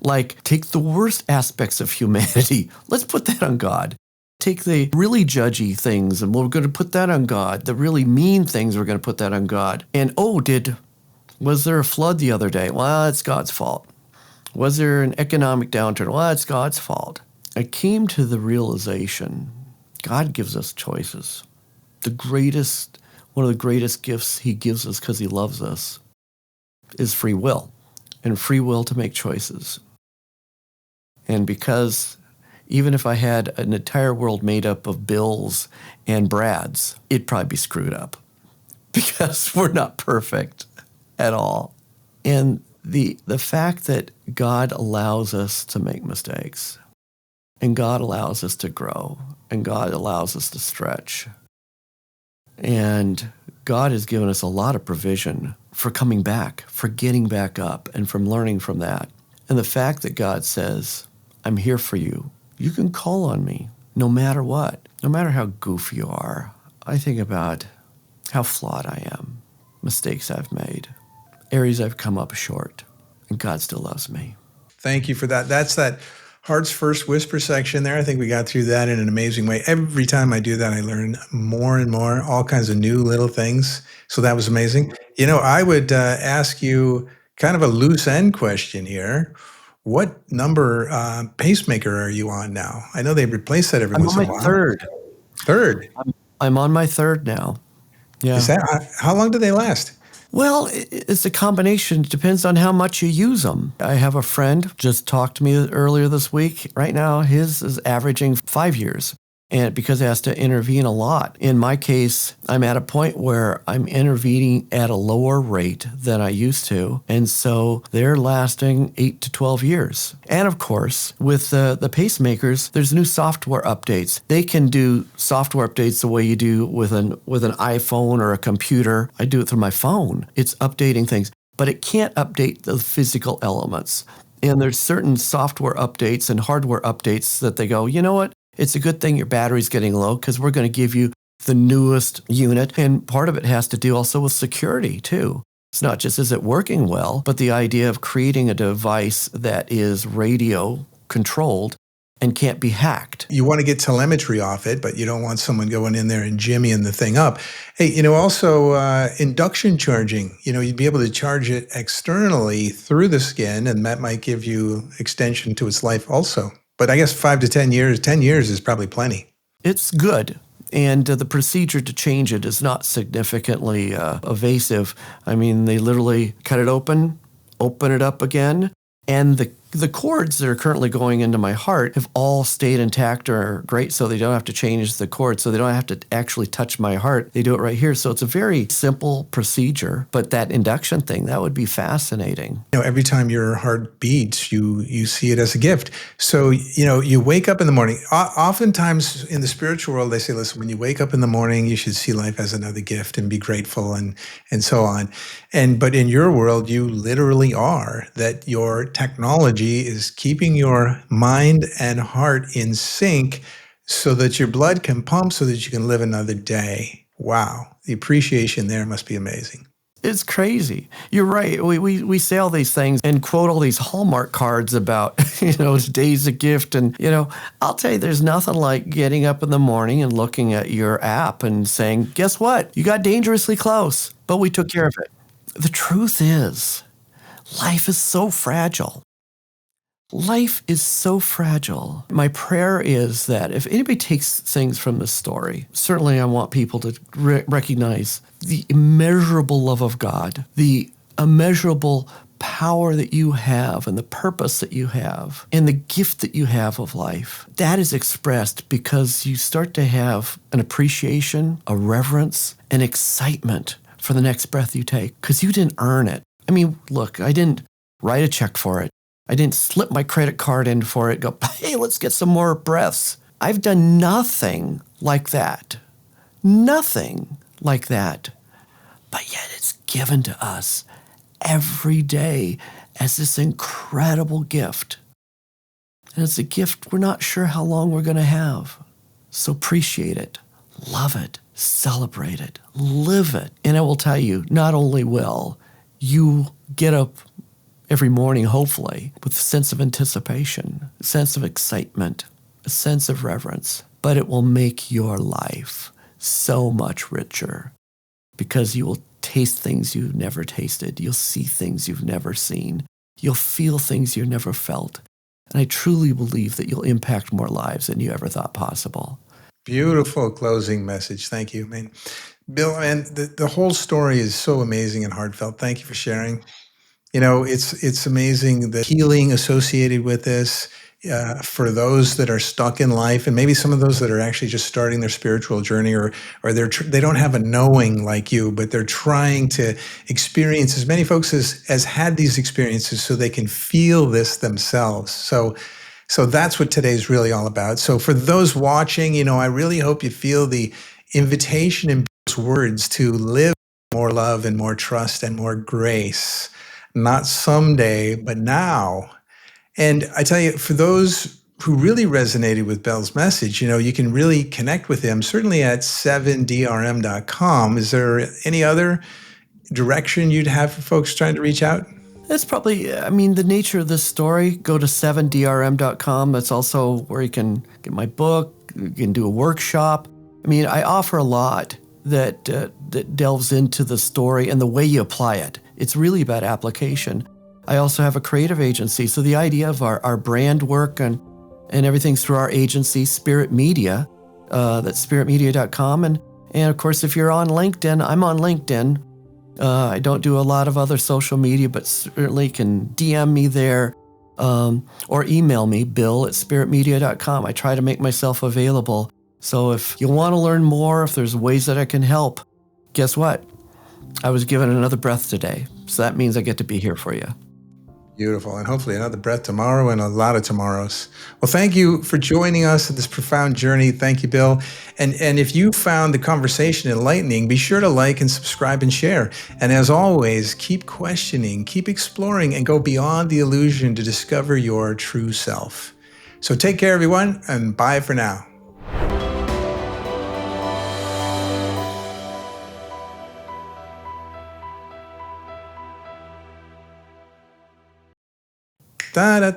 [SPEAKER 1] Like, take the worst aspects of humanity. Let's put that on God. Take the really judgy things, and we're going to put that on God. The really mean things, we're going to put that on God. And, was there a flood the other day? Well, it's God's fault. Was there an economic downturn? Well, it's God's fault. I came to the realization God gives us choices. One of the greatest gifts he gives us, because he loves us, is free will, and free will to make choices. And because even if I had an entire world made up of Bills and Brads, it'd probably be screwed up, because we're not perfect at all. And the fact that God allows us to make mistakes, and God allows us to grow, and God allows us to stretch, and God has given us a lot of provision for coming back, for getting back up, and from learning from that. And the fact that God says, I'm here for you. You can call on me no matter what, no matter how goofy you are. I think about how flawed I am, mistakes I've made, areas I've come up short, and God still loves me.
[SPEAKER 2] Thank you for that. That's that Heart's First Whisper section there. I think we got through that in an amazing way. Every time I do that, I learn more and more, all kinds of new little things. So that was amazing. I would ask you kind of a loose end question here. What number pacemaker are you on now? I know they replace that every once in a while.
[SPEAKER 1] I'm on my third.
[SPEAKER 2] Third?
[SPEAKER 1] I'm on my third now. Yeah.
[SPEAKER 2] Is that, how long do they last?
[SPEAKER 1] Well, it's a combination. It depends on how much you use them. I have a friend just talked to me earlier this week. Right now, his is averaging 5 years, and because it has to intervene a lot. In my case, I'm at a point where I'm intervening at a lower rate than I used to, and so they're lasting 8 to 12 years. And of course, with the pacemakers, there's new software updates. They can do software updates the way you do with an iPhone or a computer. I do it through my phone. It's updating things, but it can't update the physical elements. And there's certain software updates and hardware updates that they go, you know what? It's a good thing your battery's getting low, because we're going to give you the newest unit. And part of it has to do also with security, too. It's not just is it working well, but the idea of creating a device that is radio controlled and can't be hacked.
[SPEAKER 2] You want to get telemetry off it, but you don't want someone going in there and jimmying the thing up. Hey, also induction charging, you'd be able to charge it externally through the skin, and that might give you extension to its life also. But I guess 5 to 10 years is probably plenty.
[SPEAKER 1] It's good. And the procedure to change it is not significantly evasive. I mean, they literally cut it open it up again, and the cords that are currently going into my heart have all stayed intact or are great, so they don't have to change the cord, so they don't have to actually touch my heart. They do it right here. So it's a very simple procedure, but that induction thing, that would be fascinating.
[SPEAKER 2] Every time your heart beats, you see it as a gift. So, you wake up in the morning. Oftentimes in the spiritual world, they say, listen, when you wake up in the morning, you should see life as another gift and be grateful and so on. But in your world, you literally are, that your technology is keeping your mind and heart in sync so that your blood can pump so that you can live another day. Wow. The appreciation there must be amazing.
[SPEAKER 1] It's crazy. You're right. We say all these things and quote all these Hallmark cards about, today's a gift. And, I'll tell you, there's nothing like getting up in the morning and looking at your app and saying, guess what? You got dangerously close, but we took care of it. The truth is, life is so fragile. Life is so fragile. My prayer is that if anybody takes things from this story, certainly I want people to recognize the immeasurable love of God, the immeasurable power that you have and the purpose that you have and the gift that you have of life. That is expressed because you start to have an appreciation, a reverence, an excitement for the next breath you take because you didn't earn it. I mean, look, I didn't write a check for it. I didn't slip my credit card in for it, go, hey, let's get some more breaths. I've done nothing like that. Nothing like that. But yet it's given to us every day as this incredible gift. And it's a gift we're not sure how long we're going to have. So appreciate it, love it, celebrate it, live it. And I will tell you, not only will you get up every morning, hopefully, with a sense of anticipation, a sense of excitement, a sense of reverence, but it will make your life so much richer because you will taste things you've never tasted. You'll see things you've never seen. You'll feel things you've never felt. And I truly believe that you'll impact more lives than you ever thought possible.
[SPEAKER 2] Beautiful closing message. Thank you, man. Bill, and the whole story is so amazing and heartfelt. Thank you for sharing. It's amazing the healing associated with this for those that are stuck in life, and maybe some of those that are actually just starting their spiritual journey, or they don't have a knowing like you, but they're trying to experience as many folks as had these experiences, so they can feel this themselves. So that's what today's really all about. So for those watching, I really hope you feel the invitation in Bill's words to live more love and more trust and more grace. Not someday, but now. And I tell you, for those who really resonated with Bill's message, you can really connect with him, certainly at 7drm.com. Is there any other direction you'd have for folks trying to reach out?
[SPEAKER 1] That's probably, the nature of this story. Go to 7drm.com. That's also where you can get my book, you can do a workshop. I offer a lot that delves into the story and the way you apply it. It's really about application. I also have a creative agency, so the idea of our brand work and everything's through our agency, Spirit Media, that's spiritmedia.com. And of course, if you're on LinkedIn, I'm on LinkedIn. I don't do a lot of other social media, but certainly can DM me there or email me, bill@spiritmedia.com. I try to make myself available. So if you want to learn more, if there's ways that I can help, guess what? I was given another breath today. So that means I get to be here for you.
[SPEAKER 2] Beautiful. And hopefully another breath tomorrow and a lot of tomorrows. Well, thank you for joining us in this profound journey. Thank you, Bill. And if you found the conversation enlightening, be sure to like and subscribe and share. And as always, keep questioning, keep exploring, and go beyond the illusion to discover your true self. So take care, everyone, and bye for now.
[SPEAKER 1] I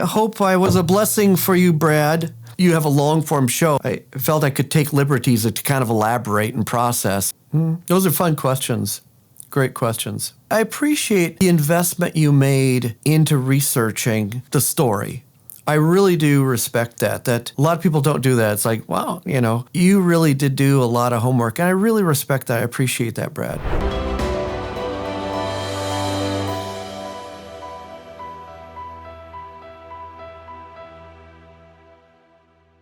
[SPEAKER 1] hope I was a blessing for you, Brad. You have a long-form show. I felt I could take liberties to kind of elaborate and process. Those are fun questions. Great questions. I appreciate the investment you made into researching the story I really do respect that a lot of people don't do that. It's like, wow, you really did do a lot of homework. And I really respect that. I appreciate that, Brad.